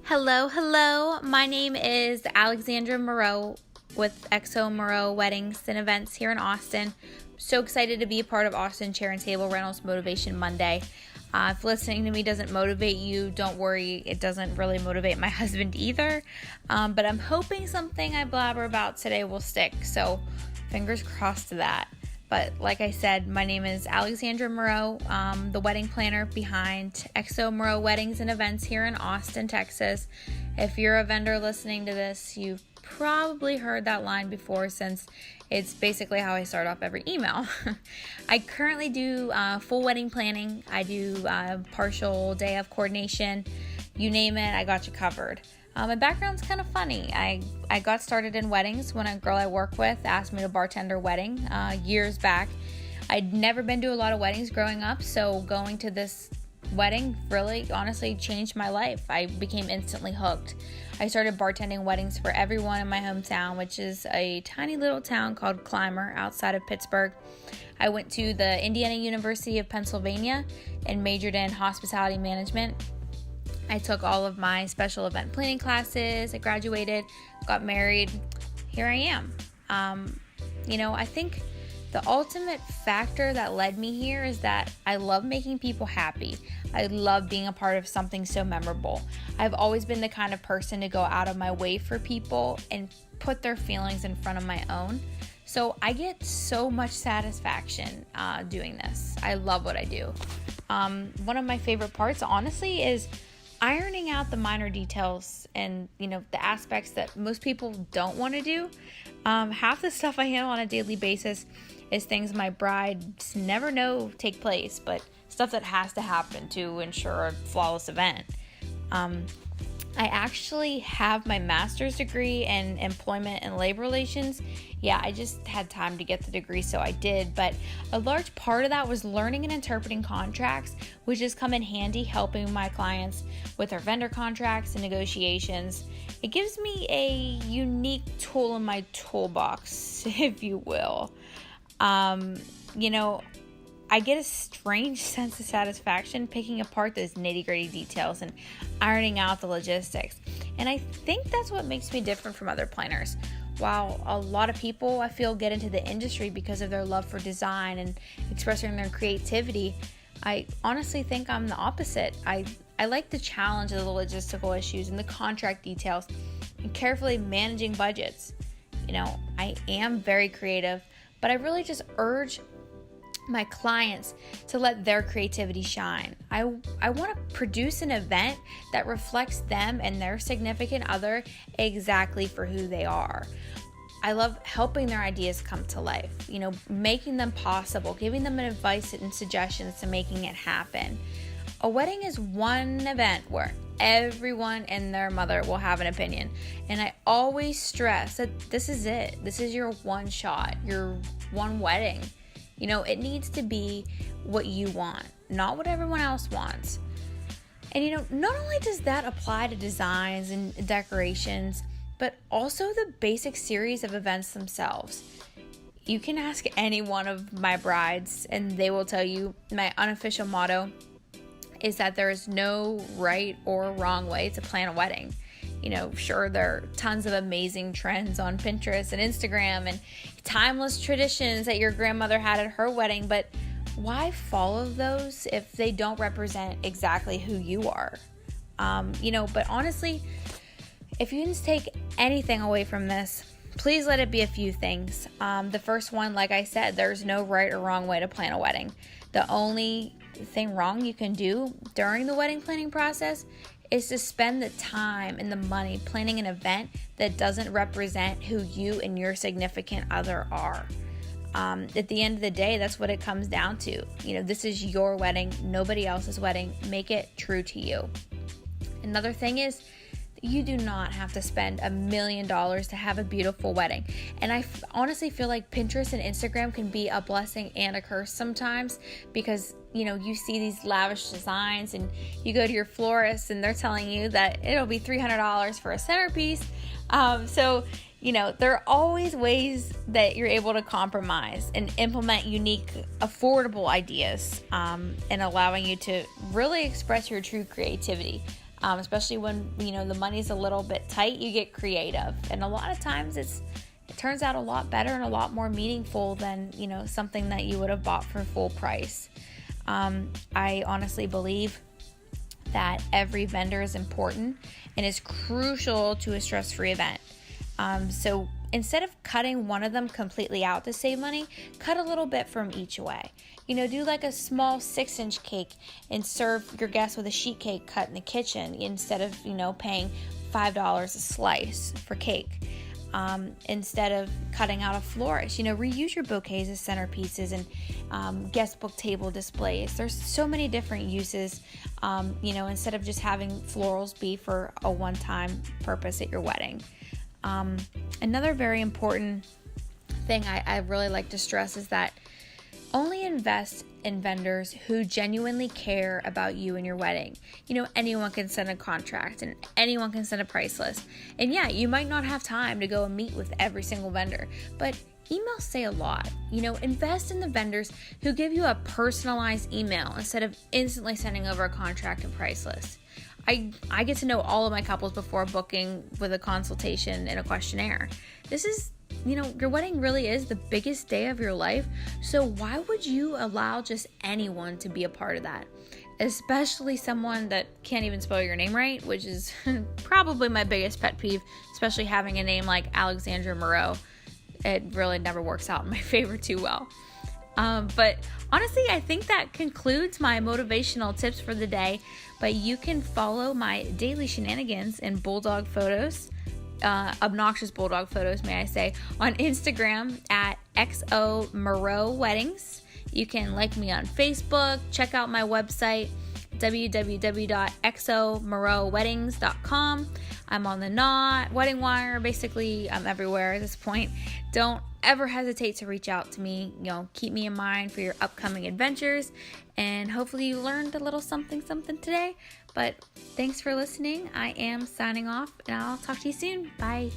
Hello. My name is Alexandra Moreau with Moreau Weddings and Events here in Austin. So excited to be a part of Austin Chair and Table Rentals Motivation Monday. If listening to me doesn't motivate you, don't worry. It doesn't really motivate my husband either. But I'm hoping something I blabber about today will stick. So fingers crossed to that. But like I said, my name is Alexandra Moreau, the wedding planner behind Moreau Weddings and Events here in Austin, Texas. If you're a vendor listening to this, you've probably heard that line before, since it's basically how I start off every email. I currently do full wedding planning. I do partial day of coordination. You name it, I got you covered. My background's kind of funny. I got started in weddings when a girl I work with asked me to bartend her wedding years back. I'd never been to a lot of weddings growing up, so going to this wedding really honestly changed my life. I became instantly hooked. I started bartending weddings for everyone in my hometown, which is a tiny little town called Clymer outside of Pittsburgh. I went to the Indiana University of Pennsylvania and majored in hospitality management. I took all of my special event planning classes. I graduated, got married. Here I am. I think the ultimate factor that led me here is that I love making people happy. I love being a part of something so memorable. I've always been the kind of person to go out of my way for people and put their feelings in front of my own. So I get so much satisfaction doing this. I love what I do. One of my favorite parts, honestly, is ironing out the minor details and, the aspects that most people don't want to do. Half the stuff I handle on a daily basis is things my brides never know take place, but stuff that has to happen to ensure a flawless event. I actually have my master's degree in employment and labor relations. Yeah, I just had time to get the degree, so I did. But a large part of that was learning and interpreting contracts, which has come in handy helping my clients with their vendor contracts and negotiations. It gives me a unique tool in my toolbox, if you will. I get a strange sense of satisfaction picking apart those nitty-gritty details and ironing out the logistics. And I think that's what makes me different from other planners. While a lot of people, I feel, get into the industry because of their love for design and expressing their creativity, I honestly think I'm the opposite. I like the challenge of the logistical issues and the contract details and carefully managing budgets. I am very creative, but I really just urge my clients to let their creativity shine. I want to produce an event that reflects them and their significant other exactly for who they are. I love helping their ideas come to life, making them possible, giving them advice and suggestions to making it happen. A wedding is one event where everyone and their mother will have an opinion. And I always stress that this is it. This is your one shot, your one wedding. It needs to be what you want, not what everyone else wants. And, not only does that apply to designs and decorations, but also the basic series of events themselves. You can ask any one of my brides, and they will tell you my unofficial motto is that there is no right or wrong way to plan a wedding. Sure, there are tons of amazing trends on Pinterest and Instagram and timeless traditions that your grandmother had at her wedding, but why follow those if they don't represent exactly who you are? But honestly, if you can take anything away from this, please let it be a few things. The first one, like I said, there's no right or wrong way to plan a wedding. The only thing wrong you can do during the wedding planning process is to spend the time and the money planning an event that doesn't represent who you and your significant other are. At the end of the day, that's what it comes down to. This is your wedding, nobody else's wedding. Make it true to you. Another thing is, you do not have to spend $1 million to have a beautiful wedding. And I honestly feel like Pinterest and Instagram can be a blessing and a curse sometimes, because you see these lavish designs and you go to your florist and they're telling you that it'll be $300 for a centerpiece. There are always ways that you're able to compromise and implement unique, affordable ideas, and allowing you to really express your true creativity. especially when, the money's a little bit tight. You get creative, and a lot of times it turns out a lot better and a lot more meaningful than, something that you would have bought for full price. I honestly believe that every vendor is important and is crucial to a stress-free event. So instead of cutting one of them completely out to save money, cut a little bit from each away. Do like a small 6-inch cake and serve your guests with a sheet cake cut in the kitchen instead of, paying $5 a slice for cake. Instead of cutting out a florist, reuse your bouquets as centerpieces and guest book table displays. There's so many different uses, instead of just having florals be for a one-time purpose at your wedding. Another very important thing I really like to stress is that only invest in vendors who genuinely care about you and your wedding. Anyone can send a contract and anyone can send a price list. And yeah, you might not have time to go and meet with every single vendor, but emails say a lot. Invest in the vendors who give you a personalized email instead of instantly sending over a contract and price list. I get to know all of my couples before booking with a consultation and a questionnaire. This is, your wedding really is the biggest day of your life. So why would you allow just anyone to be a part of that? Especially someone that can't even spell your name right, which is probably my biggest pet peeve, especially having a name like Alexandra Moreau. It really never works out in my favor too well. But honestly, I think that concludes my motivational tips for the day. But you can follow my daily shenanigans and bulldog photos, obnoxious bulldog photos, may I say, on Instagram at XO Moreau Weddings. You can like me on Facebook, check out my website, www.xomorowweddings.com. I'm on the Knot, Wedding Wire, basically I'm everywhere at this point. Don't ever hesitate to reach out to me. Keep me in mind for your upcoming adventures, and hopefully you learned a little something today. But thanks for listening. I am signing off, and I'll talk to you soon. Bye.